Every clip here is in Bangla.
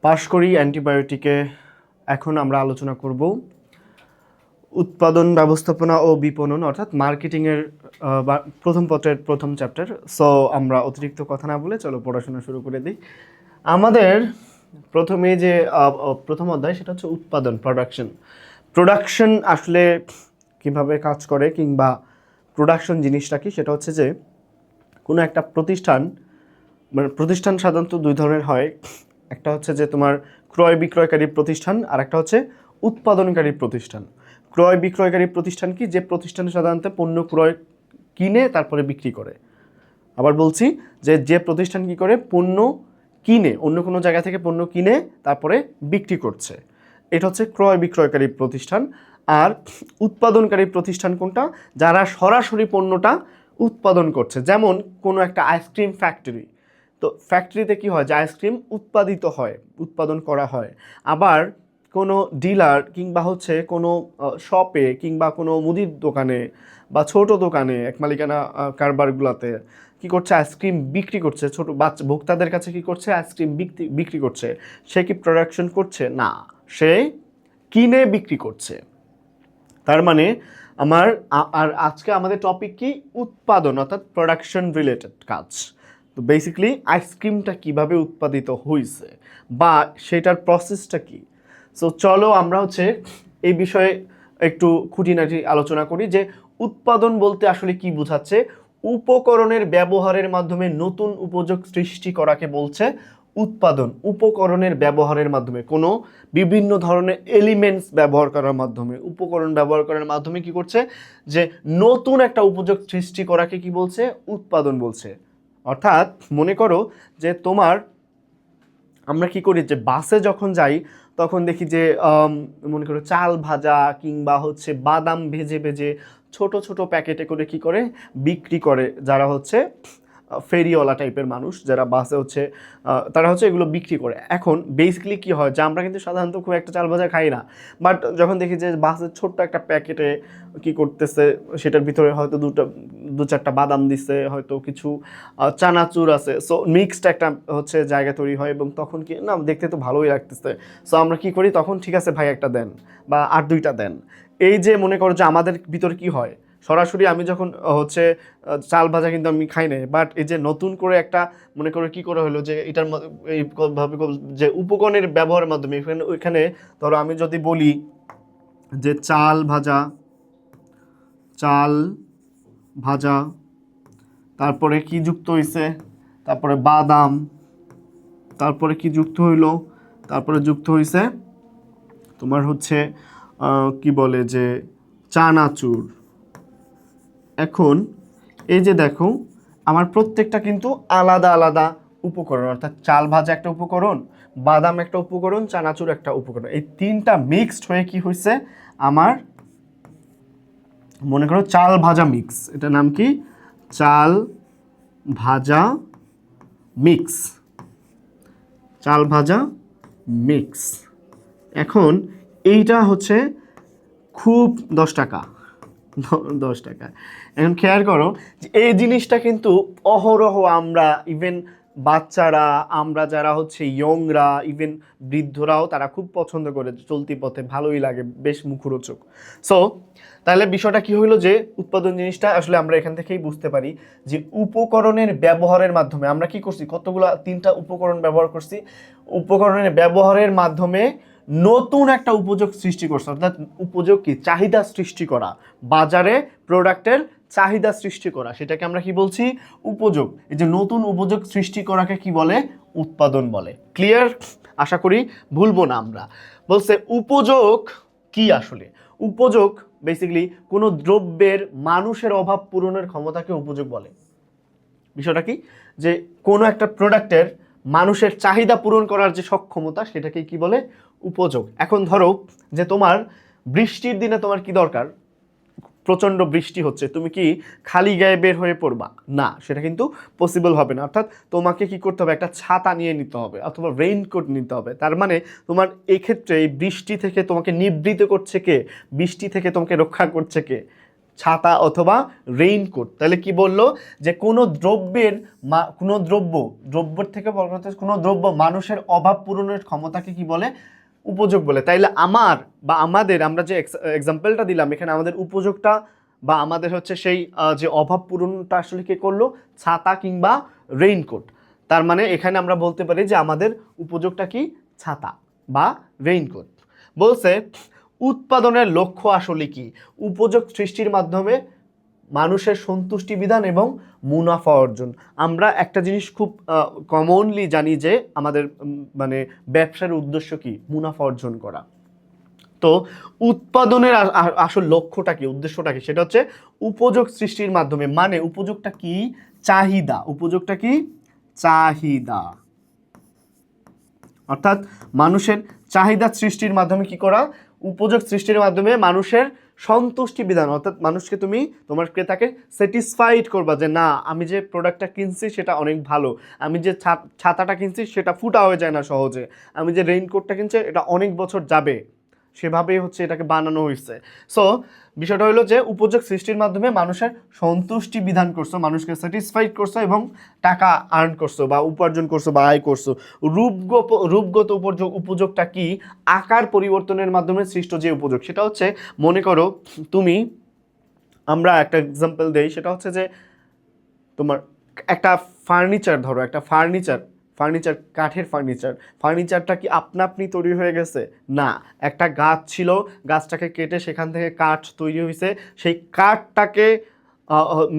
পাশ করি অ্যান্টিবায়োটিকে। এখন আমরা আলোচনা করব উৎপাদন ব্যবস্থাপনা ও বিপণন অর্থাৎ মার্কেটিংয়ের প্রথম পত্রের প্রথম চ্যাপ্টার। সো আমরা অতিরিক্ত কথা না বলে চলো পড়াশোনা শুরু করে দিই। আমাদের প্রথমে যে প্রথম অধ্যায় সেটা হচ্ছে উৎপাদন, প্রোডাকশন আসলে কিভাবে কাজ করে কিংবা প্রোডাকশন জিনিসটা কি, সেটা হচ্ছে যে কোনো একটা প্রতিষ্ঠান, মানে প্রতিষ্ঠান সাধারণত দুই ধরনের হয়। একটা হচ্ছে যে তোমার ক্রয় বিক্রয়কারী প্রতিষ্ঠান, আর একটা হচ্ছে উৎপাদনকারী প্রতিষ্ঠান। ক্রয় বিক্রয়কারী প্রতিষ্ঠান কি, যে প্রতিষ্ঠান সাধারণত পণ্য ক্রয় কিনে তারপরে বিক্রি করে। আবার বলছি যে প্রতিষ্ঠান কি করে, পণ্য কিনে, অন্য কোনো জায়গা থেকে পণ্য কিনে তারপরে বিক্রি করছে, এটা হচ্ছে ক্রয় বিক্রয়কারী প্রতিষ্ঠান। আর উৎপাদনকারী প্রতিষ্ঠান কোনটা, যারা সরাসরি পণ্যটা উৎপাদন করছে। যেমন কোনো একটা আইসক্রিম ফ্যাক্টরি, তো ফ্যাক্টরিতে কি হয়, যে আইসক্রিম উৎপাদিত হয়, উৎপাদন করা হয়। আবার কোনো ডিলার কিংবা হচ্ছে কোনো শপে কিংবা কোনো মুদির দোকানে বা ছোট দোকানে এক মালিকানা কারবারগুলোতে কি করছে, আইসক্রিম বিক্রি করছে, ছোট বাচ্চা ভোক্তাদের কাছে কি করছে, আইসক্রিম বিক্রি করছে। সে কি প্রোডাকশন করছে? না, সে কিনে বিক্রি করছে। তার মানে আর আজকে আমাদের টপিক কি, উৎপাদন অর্থাৎ প্রোডাকশন রিলেটেড কাজ। তো বেসিক্যালি আইসক্রিমটা কিভাবে উৎপাদিত হয়েছে বা সেটার প্রসেসটা কি। সো চলো আমরা হচ্ছে এই বিষয়ে একটু খুঁটিনাটি আলোচনা করি যে উৎপাদন বলতে আসলে কি বোঝাচ্ছে। উপকরণের ব্যবহারের মাধ্যমে নতুন উপযোগ সৃষ্টি করাকে বলছে উৎপাদন। উপকরণের ব্যবহারের মাধ্যমে, কোনো বিভিন্ন ধরনের এলিমেন্টস ব্যবহার করার মাধ্যমে, উপকরণ ব্যবহার করার মাধ্যমে কি করছে, যে নতুন একটা উপযোগ সৃষ্টি করাকে কি বলছে, উৎপাদন বলছে। অর্থাৎ মনে করো যে আমরা কি করি, যে বাসে যখন যাই তখন দেখি যে মনে করো চাল ভাজা কিংবা হচ্ছে বাদাম ভেজে ভেজে ছোট ছোট প্যাকেটে করে কি করে বিক্রি করে, যারা হচ্ছে ফেরিওয়ালা টাইপের মানুষ, যারা বাসে হচ্ছে তারা হচ্ছে এগুলো বিক্রি করে। এখন বেসিক্যালি কি হয়, যে আমরা কিন্তু সাধারণত খুব একটা চাল ভাজা খাই না, বাট যখন দেখি যে বাসের ছোট্ট একটা প্যাকেটে কি করতেছে, সেটার ভিতরে হয়তো দু চারটা বাদাম দিছে, হয়তো কিছু চানাচুর আছে, সো মিক্সড একটা হচ্ছে জায়গা তৈরি হয়, এবং তখন কি না দেখতে তো ভালোই লাগতেছে। সো আমরা কি করি, তখন ঠিক আছে ভাই একটা দেন বা আর দুইটা দেন। এই যে মনে করো যে আমাদের ভিতরে কি হয়, সরাসরি আমি যখন হচ্ছে চাল ভাজা কিন্তু আমি খাই নাই, বাট এই যে নতুন করে একটা মনে করে কি করে হলো, যে এটার এইভাবে যে উপকরণের ব্যবহারের মাধ্যমে ওইখানে ধরো আমি যদি বলি যে চাল ভাজা, তারপরে কি যুক্ত হইছে, তারপরে বাদাম, তারপরে কি যুক্ত হইলো, তারপরে যুক্ত হইছে তোমার হচ্ছে কি বলে যে চানাচুর। এখন এই যে দেখো আমার প্রত্যেকটা কিন্তু আলাদা আলাদা উপকরণ, অর্থাৎ চাল ভাজা একটা উপকরণ, বাদাম একটা উপকরণ, চানাচুর একটা উপকরণ, এই তিনটা মিক্সড হয়ে কি হয়েছে আমার, মনে করো চাল ভাজা মিক্স। এটার নাম কি, চাল ভাজা মিক্স, চাল ভাজা মিক্স। এখন এইটা হচ্ছে খুব 10 টাকা, 10 টাকা। এখন খেয়াল করো যে এই জিনিসটা কিন্তু অহরহ আমরা, ইভেন বাচ্চারা, আমরা যারা হচ্ছে ইয়ংরা, ইভেন বৃদ্ধরাও তারা খুব পছন্দ করে, চলতি পথে ভালোই লাগে, বেশ মুখরোচক। সো তাহলে বিষয়টা কি হইলো, যে উৎপাদন জিনিসটা আসলে আমরা এখান থেকেই বুঝতে পারি যে উপকরণের ব্যবহারের মাধ্যমে আমরা কি করছি, কতগুলা 3টা উপকরণ ব্যবহার করছি। উপকরণের ব্যবহারের মাধ্যমে নতুন একটা উপযোগ সৃষ্টি করছে, অর্থাৎ উপযোগ কি, চাহিদা সৃষ্টি করা, বাজারে প্রোডাক্টের চাহিদা সৃষ্টি করা, সেটাকে আমরা কি বলছি, উপযোগ। এই যে নতুন উপযোগ সৃষ্টি করাকে কি বলে, উৎপাদন বলে। ক্লিয়ার? আশা করি ভুলবো না আমরা। বলছে উপযোগ কি আসলে, উপযোগ বেসিক্যালি কোনো দ্রব্যের মানুষের অভাব পূরণের ক্ষমতাকে উপযোগ বলে। বিষয়টা কি, যে কোনো একটা প্রোডাক্টের মানুষের চাহিদা পূরণ করার যে সক্ষমতা, সেটাকে কি বলে, উপযোগ। এখন ধরো যে তোমার বৃষ্টির দিনে তোমার কি দরকার, প্রচণ্ড বৃষ্টি হচ্ছে, তুমি কি খালি গায়ে বের হয়ে পড়বা? না, সেটা কিন্তু পসিবল হবে না। অর্থাৎ তোমাকে কি করতে হবে, একটা ছাতা নিয়ে নিতে হবে অথবা রেইনকোট নিতে হবে। তার মানে তোমার এই ক্ষেত্রে এই বৃষ্টি থেকে তোমাকে নিবৃত করছে কে, বৃষ্টি থেকে তোমাকে রক্ষা করছে কে, ছাতা অথবা রেইনকোট। তাহলে কি বললো যে কোনো দ্রব্যের কোনো দ্রব্যের থেকে কোনো দ্রব্য মানুষের অভাব পূরণের ক্ষমতাকে কি বলে? উপযোগ বলে। তাইলে আমার বা আমাদের, আমরা যে এক্সাম্পলটা দিলাম এখানে, আমাদের উপযোগটা বা আমাদের হচ্ছে সেই যে অভাব পূরণটা আসলে কে করলো? ছাতা কিংবা রেইনকোট। তার মানে এখানে আমরা বলতে পারি যে আমাদের উপযোগটা কি? ছাতা বা রেইনকোট। বলছে উৎপাদনের লক্ষ্য আসলে কি? উপযোগ সৃষ্টির মাধ্যমে মানুষের সন্তুষ্টি বিধান এবং মুনাফা অর্জন। আমরা একটা জিনিস খুব কমনলি জানি যে আমাদের মানে ব্যবসার উদ্দেশ্য কি? মুনাফা অর্জন করা। তো উৎপাদনের আসল লক্ষ্যটা কি, উদ্দেশ্যটা কি? সেটা হচ্ছে উপযোগ সৃষ্টির মাধ্যমে। মানে উপযোগটা কি? চাহিদা। উপযোগটা কি? চাহিদা। অর্থাৎ মানুষের চাহিদা সৃষ্টির মাধ্যমে কি করা? উপযোগ সৃষ্টির মাধ্যমে মানুষের সন্তুষ্টি বিধান। অর্থাৎ মানুষকে তুমি তোমার ক্রেতাকে স্যাটিসফাইড করবা যে না, আমি যে প্রোডাক্টটা কিনছি সেটা অনেক ভালো, আমি যে ছাতাটা কিনছি সেটা ফুটা হয়ে যায় না সহজে, আমি যে রেইনকোটটা কিনছি এটা অনেক বছর যাবে, সেভাবেই হচ্ছে এটাকে বানানো হয়েছে। সো বিষয়টা হলো যে উপযোগ সৃষ্টির মাধ্যমে মানুষের সন্তুষ্টি বিধান করছো, মানুষকে স্যাটিসফাইড করছো এবং টাকা আর্ন করছো বা উপার্জন করছো বা আয় করছো। রূপগত উপযোগটা কি? আকার পরিবর্তনের মাধ্যমে সৃষ্ট যে উপযোগ, সেটা হচ্ছে মনে করো তুমি, আমরা একটা এক্সাম্পল দেই, সেটা হচ্ছে যে তোমার একটা ফার্নিচার ধরো, একটা ফার্নিচার কাঠের ফার্নিচারটা কি আপনা আপনি তৈরি হয়ে গেছে? না, একটা গাছ ছিল, গাছটাকে কেটে সেখান থেকে কাঠ তৈরি হয়েছে। সেই কাঠটাকে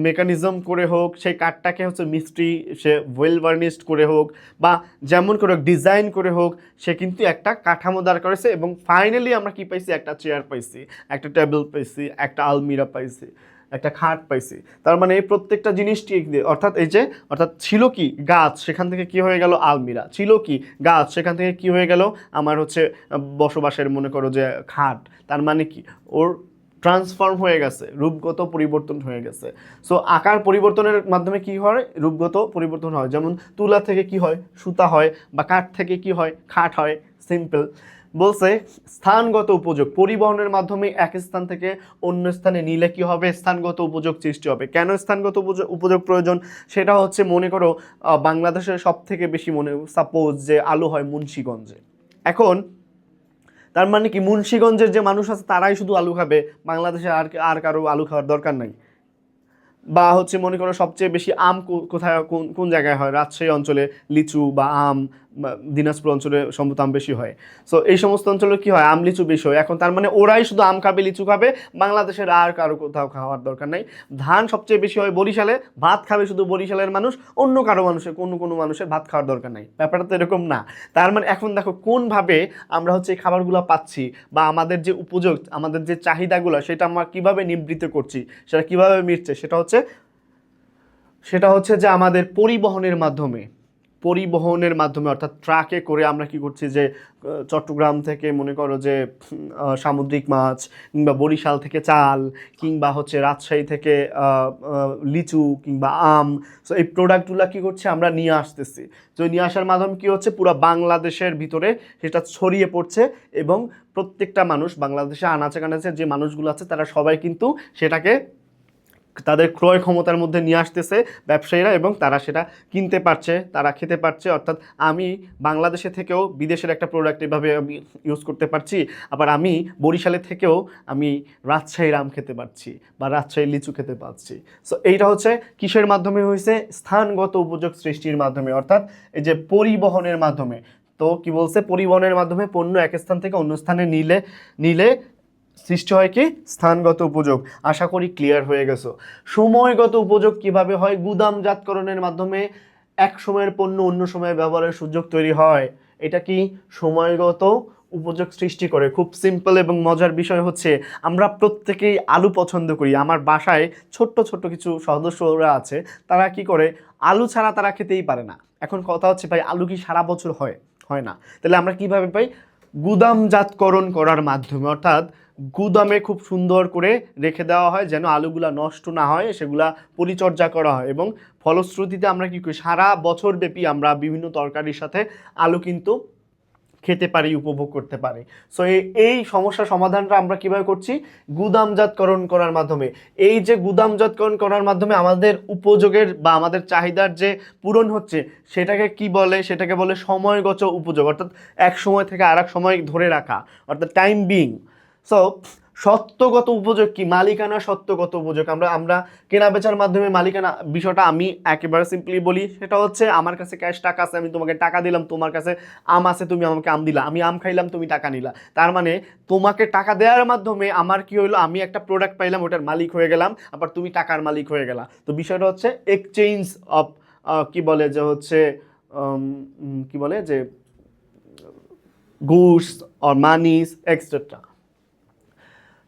মেকানিজম করে হোক, সেই কাঠটাকে হচ্ছে মিস্ত্রি সে ওয়েল ভার্নিশড করে হোক বা যেমন করে ডিজাইন করে হোক, সে কিন্তু একটা কাঠামো দাঁড় করেছে এবং ফাইনালি আমরা কি পাইছি? একটা চেয়ার পাইছি, একটা টেবিল পাইছি, একটা আলমিরা পাইছি, একটা খাট পাইছি। তার মানে এই প্রত্যেকটা জিনিস ঠিক দিয়ে, অর্থাৎ ছিল কি? গাছ, সেখান থেকে কি হয়ে গেল? আলমিরা। ছিল কি? গাছ, সেখান থেকে কি হয়ে গেল? আমার হচ্ছে বসবাসের মনে করো যে খাট। তার মানে কি? ওর ট্রান্সফর্ম হয়ে গেছে, রূপগত পরিবর্তন হয়ে গেছে। সো আকার পরিবর্তনের মাধ্যমে কি হয়? রূপগত পরিবর্তন হয়। যেমন তুলা থেকে কি হয়? সুতা হয়, বা কাঠ থেকে কি হয়? খাট হয়। সিম্পল। বলছে স্থানগত উপযোগ, পরিবহনের মাধ্যমে এক স্থান থেকে অন্য স্থানে নিলে কি হবে? স্থানগত উপযোগ সৃষ্টি হবে। কেন স্থানগত উপযোগ প্রয়োজন? সেটা হচ্ছে মনে করো বাংলাদেশের সব থেকে বেশি সাপোজ যে আলু হয় মুন্সিগঞ্জে। এখন তার মানে কি মুন্সিগঞ্জের যে মানুষ আছে তারাই শুধু আলু খাবে, বাংলাদেশে আর কারো আলু খাওয়ার দরকার নাই? বা হচ্ছে মনে করো সবচেয়ে বেশি আম কোথায়, কোন জায়গায় হয়? রাজশাহী অঞ্চলে লিচু বা আম, দিনাজপুর অঞ্চলে সম্ভবত আম বেশি হয়। সো এই সমস্ত অঞ্চলে কি হয়? আম লিচু বেশি হয়। এখন তার মানে ওরাই শুধু আম খাবে, লিচু খাবে, বাংলাদেশের আর কারো কোথাও খাওয়ার দরকার নাই। ধান সবচেয়ে বেশি হয় বরিশালে, ভাত খাবে শুধু বরিশালের মানুষ, অন্য কারো মানুষের কোনো মানুষের ভাত খাওয়ার দরকার নাই। ব্যাপারটা তো এরকম না। তার মানে এখন দেখো কোনভাবে আমরা হচ্ছে এই খাবারগুলো পাচ্ছি, বা আমাদের যে উপযোগ, আমাদের যে চাহিদাগুলো, সেটা আমরা কিভাবে নিবৃত্ত করছি, সেটা কিভাবে মিটছে, সেটা হচ্ছে যে আমাদের পরিবহনের মাধ্যমে অর্থাৎ ট্রাকে করে আমরা কি করছি যে চট্টগ্রাম থেকে মনে করো যে সামুদ্রিক মাছ, কিংবা বরিশাল থেকে চাল, কিংবা হচ্ছে রাজশাহী থেকে লিচু কিংবা আম, সো এই প্রোডাক্টগুলো কি করছে? আমরা নিয়ে আসতেছি। তো নিয়ে আসার মাধ্যমে কি হচ্ছে? পুরো বাংলাদেশের ভিতরে সেটা ছড়িয়ে পড়ছে এবং প্রত্যেকটা মানুষ, বাংলাদেশে আনাচে কানাচে যে মানুষগুলো আছে তারা সবাই কিন্তু সেটাকে তাদের ক্রয় ক্ষমতার মধ্যে নিয়ে আসতেছে ব্যবসায়ীরা, এবং তারা সেটা কিনতে পারছে, তারা খেতে পারছে। অর্থাৎ আমি বাংলাদেশে থেকেও বিদেশের একটা প্রোডাক্ট এভাবে আমি ইউজ করতে পারছি, আবার আমি বরিশালে থেকেও আমি রাজশাহীর আম খেতে পারছি বা রাজশাহীর লিচু খেতে পাচ্ছি। সো এইটা হচ্ছে কিসের মাধ্যমে হয়েছে? স্থানগত উপযোগ সৃষ্টির মাধ্যমে, অর্থাৎ এই যে পরিবহনের মাধ্যমে। তো কি বলছে? পরিবহনের মাধ্যমে পণ্য এক স্থান থেকে অন্য স্থানে নিলে সৃষ্টি হয় কি? স্থানগত উপযোগ। আশা করি ক্লিয়ার হয়ে গেছো। সময়গত উপযোগ কিভাবে হয়? গুদামজাতকরণের মাধ্যমে এক সময়ের পণ্য অন্য সময়ে ব্যবহারের সুযোগ তৈরি হয়। এটা কি? সময়গত উপযোগ সৃষ্টি করে। খুব সিম্পল এবং মজার বিষয় হচ্ছে আমরা প্রত্যেকেই আলু পছন্দ করি। আমার বাসায় ছোট্ট ছোট্ট কিছু সদস্যরা আছে, তারা কি করে? আলু ছাড়া তারা খেতেই পারে না। এখন কথা হচ্ছে ভাই, আলু কি সারা বছর হয়? হয় না। তাহলে আমরা কিভাবে পাই? গুদামজাতকরণ করার মাধ্যমে। অর্থাৎ গুদামে খুব সুন্দর করে রেখে দেওয়া হয় যেন আলুগুলা নষ্ট না হয়, সেগুলা পরিচর্যা করা হয়, এবং ফলশ্রুতিতে আমরা কি করি? সারা বছর ব্যাপী আমরা বিভিন্ন তরকারির সাথে আলু কিন্তু খেতে পারি, উপভোগ করতে পারি। সো এই সমস্যার সমাধানটা আমরা কিভাবে করছি? গুদামজাতকরণ করার মাধ্যমে। এই যে গুদামজাতকরণ করার মাধ্যমে আমাদের উপযোগের বা আমাদের চাহিদার যে পূরণ হচ্ছে সেটাকে কি বলে? সেটাকে বলে সময়গত উপযোগ, অর্থাৎ এক সময় থেকে আর এক সময় ধরে রাখা, অর্থাৎ টাইম বিং। সো সত্যগত উপযোগ কি? মালিকানা সত্যগত উপযোগ। আমরা কেনা বেচার মাধ্যমে মালিকানা বিষয়টা আমি একেবারে সিম্পলি বলি, সেটা হচ্ছে আমার কাছে ক্যাশ টাকা আছে, আমি তোমাকে টাকা দিলাম, তোমার কাছে আম আছে, তুমি আমাকে আম দিলা, আমি আম খাইলাম, তুমি টাকা নিলা। তার মানে তোমাকে টাকা দেওয়ার মাধ্যমে আমার কি হলো? আমি একটা প্রোডাক্ট পাইলাম, ওটার মালিক হয়ে গেলাম, আবার তুমি টাকার মালিক হয়ে গেলা। তো বিষয়টা হচ্ছে এক্সচেঞ্জ অফ কি বলে যে হচ্ছে কি বলে যে গুডস অর মানিস এক্সেট্রা।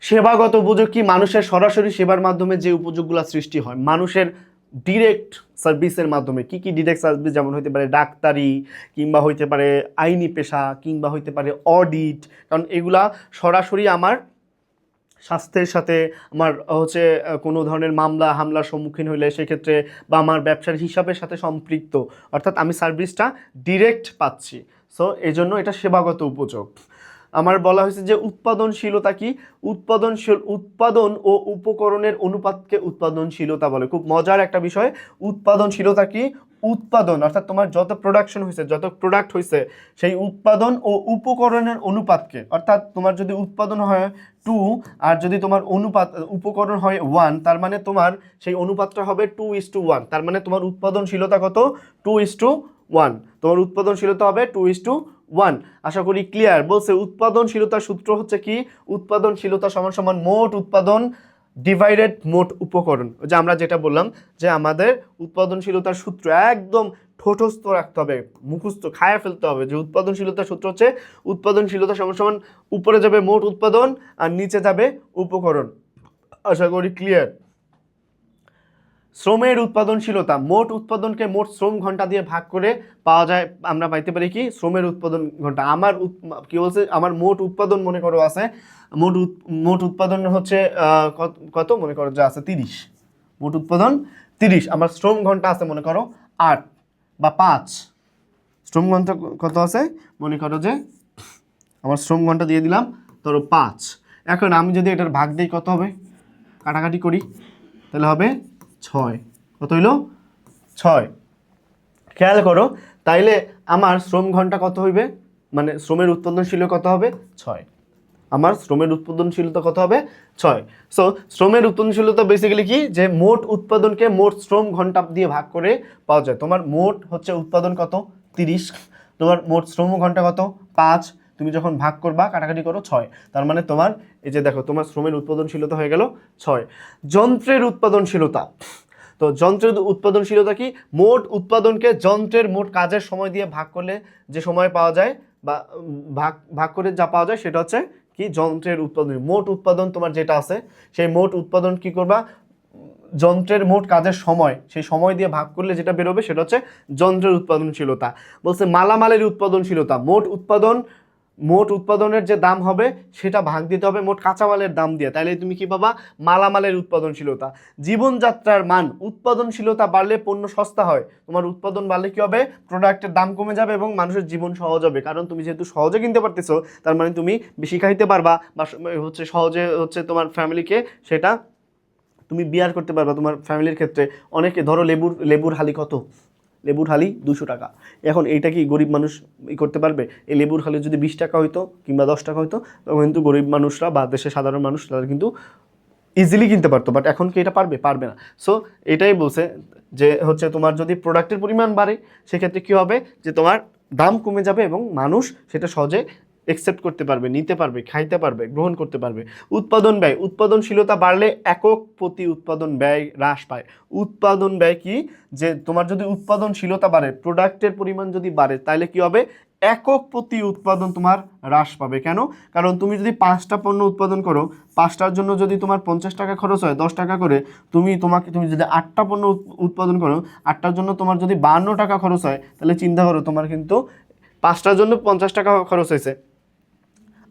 সেবাগত উপযোগ কি? মানুষের সরাসরি সেবার মাধ্যমে যে উপযোগগুলো সৃষ্টি হয়, মানুষের ডিরেক্ট সার্ভিসের মাধ্যমে। কি কি ডিরেক্ট সার্ভিস? যেমন হইতে পারে ডাক্তারি, কিংবা হইতে পারে আইনি পেশা, কিংবা হইতে পারে অডিট। কারণ এগুলা সরাসরি আমার স্বাস্থ্যের সাথে, আমার হচ্ছে কোনো ধরনের মামলা হামলার সম্মুখীন হইলে সেক্ষেত্রে, বা আমার ব্যবসার হিসাবের সাথে সম্পৃক্ত, অর্থাৎ আমি সার্ভিসটা ডিরেক্ট পাচ্ছি। সো এই জন্য এটা সেবাগত উপযোগ। আমার বলা হয়েছে যে উৎপাদনশীলতা কি? উৎপাদন ও উপকরণের অনুপাতকে উৎপাদনশীলতা বলে। খুব মজার একটা বিষয়। উৎপাদনশীলতা কি? উৎপাদন অর্থাৎ তোমার যত প্রোডাকশন হয়েছে, যত প্রোডাক্ট হয়েছে, সেই উৎপাদন ও উপকরণের অনুপাতকে, অর্থাৎ তোমার যদি উৎপাদন হয় 2 আর যদি তোমার উপকরণ হয় 1, তার মানে তোমার সেই অনুপাতটা হবে 2:1। তার মানে তোমার উৎপাদনশীলতা কত? 2:1। তোমার উৎপাদনশীলতা হবে 2:1। আশা করি ক্লিয়ার। বলছে উৎপাদনশীলতার সূত্র হচ্ছে কি? উৎপাদনশীলতা সমান সমান মোট উৎপাদন ডিভাইডেড মোট উপকরণ। যে আমরা যেটা বললাম যে আমাদের উৎপাদনশীলতার সূত্র একদম ঠোঁটস্থ রাখতে হবে, মুখস্থ খায়া ফেলতে হবে, যে উৎপাদনশীলতার সূত্র হচ্ছে উৎপাদনশীলতা সমান সমান উপরে যাবে মোট উৎপাদন আর নিচে যাবে উপকরণ। আশা করি ক্লিয়ার। শ্রমের উৎপাদনশীলতা, মোট উৎপাদনকে মোট শ্রম ঘন্টা দিয়ে ভাগ করে পাওয়া যায়। আমরা পাইতে পারি কি? শ্রমের উৎপাদন ঘন্টা। আমার কি বলছে? আমার মোট উৎপাদন মনে করো আছে, মোট উৎপাদন হচ্ছে কত মনে করো যে আছে 30। মোট উৎপাদন 30। আমার শ্রম ঘন্টা আছে মনে করো 8 বা 5। শ্রম ঘন্টা কত আছে? মনে করো যে আমার শ্রম ঘন্টা দিয়ে দিলাম ধরো 5। এখন আমি যদি এটার ভাগ দিই কত হবে? কাটাকাটি করি, তাহলে হবে 6। কত হইলো? 6। খেয়াল করো, তাইলে আমার শ্রম ঘন্টা কত হইবে? মানে শ্রমের উৎপাদনশীল কত হবে? 6। আমার শ্রমের উৎপাদনশীলতা কত হবে? 6। সো শ্রমের উৎপাদনশীলতা বেসিক্যালি কি? যে মোট উৎপাদনকে মোট শ্রম ঘন্টা দিয়ে ভাগ করে পাওয়া যায়। তোমার মোট হচ্ছে উৎপাদন কত? 30। তোমার মোট শ্রম ঘন্টা কত? 5। তুমি যখন ভাগ করবা কাটাকাটি করো 6। তার মানে তোমার এই যে দেখো তোমার শ্রমের উৎপাদনশীলতা হয়ে গেল 6। যন্ত্রের উৎপাদনশীলতা। তো যন্ত্রের উৎপাদনশীলতা কি? মোট উৎপাদনকে যন্ত্রের মোট কাজের সময় দিয়ে ভাগ করলে যে সময় পাওয়া যায়, বা ভাগ করে যা পাওয়া যায় সেটা হচ্ছে কি? যন্ত্রের উৎপাদন। মোট উৎপাদন তোমার যেটা আছে, সেই মোট উৎপাদন কি করবা? যন্ত্রের মোট কাজের সময়, সেই সময় দিয়ে ভাগ করলে যেটা বেরোবে সেটা হচ্ছে যন্ত্রের উৎপাদনশীলতা। বলছে মালামালের উৎপাদনশীলতা। মোট উৎপাদনের যে দাম হবে সেটা ভাগ দিতে হবে মোট কাঁচামালের দাম দিয়ে, তাইলে তুমি কি পাবা? মালামালের উৎপাদনশীলতা। জীবনযাত্রার মান। উৎপাদনশীলতা বাড়লে পণ্য সস্তা হয়। তোমার উৎপাদন বাড়লে কি হবে? প্রোডাক্টের দাম কমে যাবে এবং মানুষের জীবন সহজ হবে। কারণ তুমি যেহেতু সহজে কিনতে পারতেছো, তার মানে তুমি বেশি খাইতে পারবা, বা হচ্ছে সহজে হচ্ছে তোমার ফ্যামিলিকে সেটা তুমি বিয়ার করতে পারবা। তোমার ফ্যামিলির ক্ষেত্রে অনেকে ধরো লেবুর হালি কত? লেবুর হালি 200 টাকা। এখন এইটা কি গরিব মানুষ করতে পারবে? এই লেবুর হালি যদি 20 টাকা হইতো কিংবা 10 টাকা হইতো, তখন কিন্তু গরিব মানুষরা বা দেশের সাধারণ মানুষ তারা কিন্তু ইজিলি কিনতে পারতো। বাট এখন কি এটা পারবে? পারবে না। সো এটাই বলছে যে হচ্ছে তোমার যদি প্রোডাক্টের পরিমাণ বাড়ে সেক্ষেত্রে কী হবে? যে তোমার দাম কমে যাবে এবং মানুষ সেটা সহজে একসেপ্ট করতে পারবে, নিতে পারবে, খাইতে পারবে, গ্রহণ করতে পারবে। উৎপাদন ব্যয়। উৎপাদনশীলতা বাড়লে একক প্রতি উৎপাদন ব্যয় হ্রাস পায়। উৎপাদন ব্যয় কি? যে তোমার যদি উৎপাদনশীলতা বাড়ে, প্রোডাক্টের পরিমাণ যদি বাড়ে, তাহলে কি হবে? একক প্রতি উৎপাদন তোমার হ্রাস পাবে। কেন? কারণ তুমি যদি 5টা পণ্য উৎপাদন করো, 5টার জন্য যদি তোমার 50 টাকা খরচ হয় 10 টাকা করে, তুমি যদি 8টা পণ্য উৎপাদন করো, 8টার জন্য তোমার যদি 52 টাকা খরচ হয়, তাহলে চিন্তা করো তোমার কিন্তু 5টার জন্য 50 টাকা খরচ হয়েছে,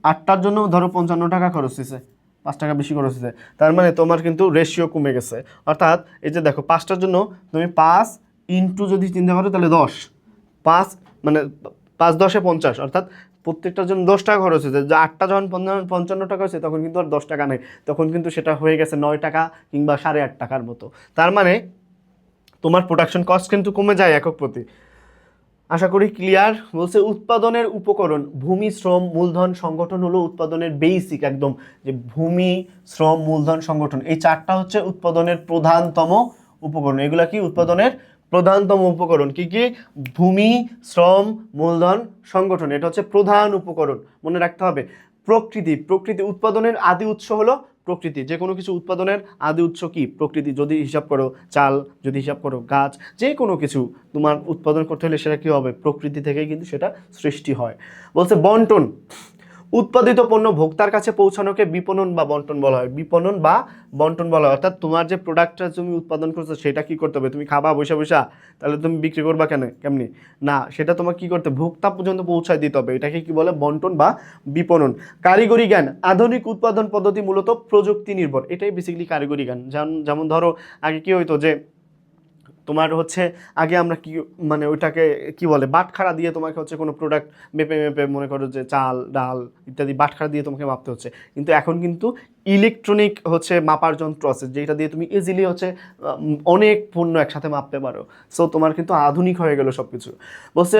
8টার জন্য ধরো 55 টাকা খরচ হয়েছে, 5 টাকা বেশি খরচ হয়েছে। তার মানে তোমার কিন্তু রেশিও কমে গেছে। অর্থাৎ এই যে দেখো 5টার জন্য তুমি 5 ইন্টু যদি চিন্তা করো তাহলে 10, 5 মানে 5 10 এ 50, অর্থাৎ প্রত্যেকটার জন্য 10 টাকা খরচ হয়েছে। যে 8টা যখন 55 টাকা হয়েছে তখন কিন্তু আর 10 টাকা নেই, তখন কিন্তু সেটা হয়ে গেছে 9 টাকা কিংবা 8.5 টাকার মতো। তার মানে তোমার প্রোডাকশন কস্ট কিন্তু কমে যায় একক প্রতি। আশা করি ক্লিয়ার। বলছে উৎপাদনের উপকরণ ভূমি, শ্রম, মূলধন, সংগঠন হলো উৎপাদনের বেসিক একদম, যে ভূমি, শ্রম, মূলধন, সংগঠন, এই 4টা হচ্ছে উৎপাদনের প্রধানতম উপকরণ। এগুলা কি উৎপাদনের প্রধানতম উপকরণ? কি কি? ভূমি, শ্রম, মূলধন, সংগঠন, এটা হচ্ছে প্রধান উপকরণ। মনে রাখতে হবে। প্রকৃতি উৎপাদনের আদি উৎস হলো প্রকৃতি। যে কোনো কিছু উৎপাদনের আদি উৎস কি? প্রকৃতি। যদি হিসাব করো চাল, যদি হিসাব করো গাছ, যে কোনো কিছু তোমার উৎপাদন করতে হলে সেটা কি হবে? প্রকৃতি থেকেই কিন্তু সেটা সৃষ্টি হয়। বলছে বন্টন, উৎপাদিত পণ্য ভোক্তার কাছে পৌঁছানোকে বিপণন বা বন্টন বলা হয়। বিপণন বা বন্টন বলা হয়। অর্থাৎ তোমার যে প্রোডাক্টটা তুমি উৎপাদন করছো সেটা কি করতে হবে? তুমি খাবা বসে বসে, তাহলে তুমি বিক্রি করবা কেমনি? না, সেটা তোমার কি করতে, ভোক্তা পর্যন্ত পৌঁছায় দিতে হবে। এটাকে কি বলে? বন্টন বা বিপণন। কারিগরি জ্ঞান, আধুনিক উৎপাদন পদ্ধতি মূলত প্রযুক্তি নির্ভর। এটাই বেসিক্যালি কারিগরি জ্ঞান। যেমন ধরো আগে কি হইতো যে তোমার হচ্ছে আগে আমরা কি মানে ওইটাকে কি বলে, বাটখারা দিয়ে তোমাকে হচ্ছে কোনো প্রোডাক্ট মেপে মেপে, মনে করো যে চাল ডাল ইত্যাদি বাটখারা দিয়ে তোমাকে মাপতে হচ্ছে। কিন্তু এখন কিন্তু ইলেকট্রনিক হচ্ছে মাপার যন্ত্র আছে, যেটা দিয়ে তুমি ইজিলি হচ্ছে অনেক পণ্য একসাথে মাপতে পারো। সো তোমার কিন্তু আধুনিক হয়ে গেল সব কিছু। বলছে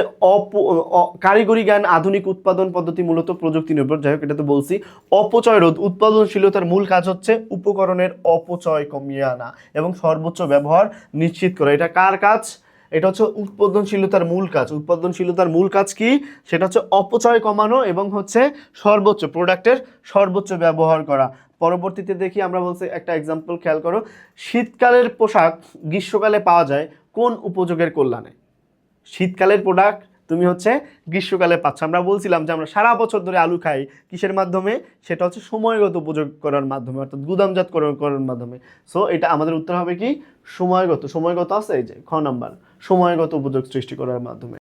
কারিগরি জ্ঞান, আধুনিক উৎপাদন পদ্ধতি মূলত প্রযুক্তি নির্ভর। যাই হোক, এটা তো বলছি। অপচয় রোধ, উৎপাদনশীলতার মূল কাজ হচ্ছে উপকরণের অপচয় কমিয়ে আনা এবং সর্বোচ্চ ব্যবহার নিশ্চিত করা। এটা কার কাজ? এটা হচ্ছে উৎপাদনশীলতার মূল কাজ। উৎপাদনশীলতার মূল কাজ কি? সেটা হচ্ছে অপচয় কমানো এবং হচ্ছে সর্বোচ্চ প্রোডাক্টের সর্বোচ্চ ব্যবহার করা। পরবর্তীতে দেখি আমরা বলছি একটা এক্সাম্পল খেয়াল করো। শীতকালের পোশাক গ্রীষ্মকালে পাওয়া যায় কোন উপযোগের কল্যাণে? শীতকালের প্রোডাক্ট তুমি হচ্ছে গ্রীষ্মকালে পাচ্ছ। আমরা বলছিলাম যে আমরা সারা বছর ধরে আলু খাই কিসের মাধ্যমে? সেটা হচ্ছে সময়গত উপযোগ করার মাধ্যমে, অর্থাৎ গুদামজাত করার মাধ্যমে। সো এটা আমাদের উত্তর হবে কি? সময়গত আছে এই যে খ নাম্বার, সময়গত উপযোগ সৃষ্টি করার মাধ্যমে।